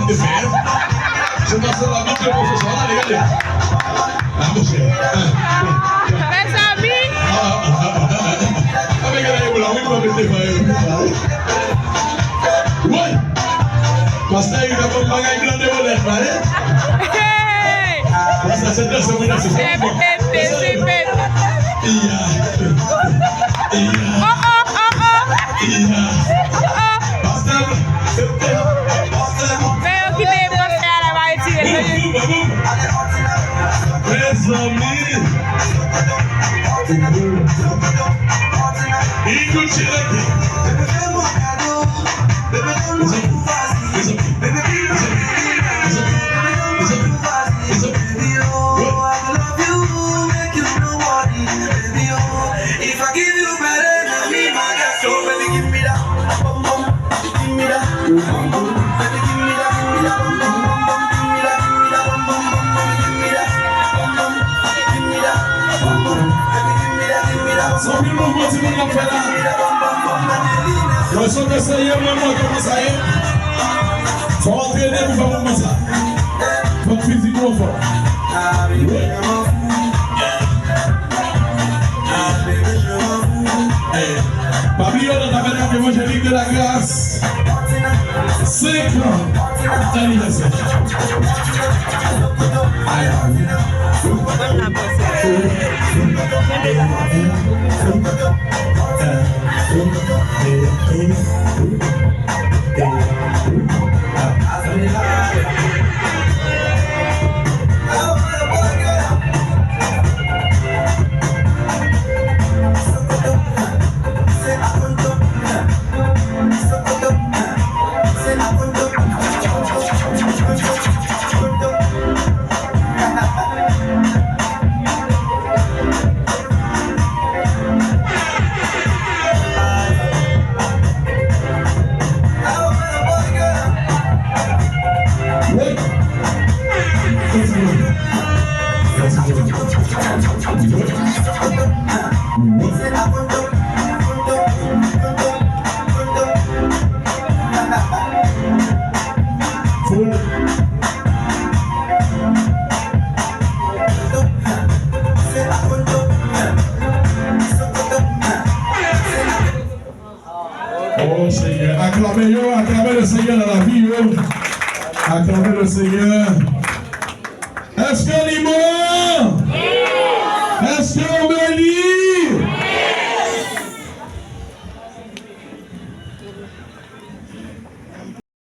de faire. Je passe la vidéo pour ce soir, allez, allez. Ah, mon cher. Mes amis. Avec la boula, oui, vous mettez pas. Oui. Parce que il a pas de bagaille blanc de volette, hein? Hey. Parce que c'est ça, c'est ça. C'est bête. Oh. Mais on quitte les postes à la maïtire. Mes amis, if I give you better than me, my God, so baby, give me that, bum bum, give me that, bum bum, baby, give me that, bum bum, give me that, bum bum, give me that, bum bum, give me that, bum bum, baby, give me that, some people want to make up for that. Yo, so que se llama como ça est. Faut entraîner pour faire comme ça. Faut physiquement fort. Papillon dans ta madame évangélique de la grâce. 5 ans d'anniversaire. Oh Seigneur, acclamez le Seigneur dans la vie. Acclamez le Seigneur. Est-ce que l'immense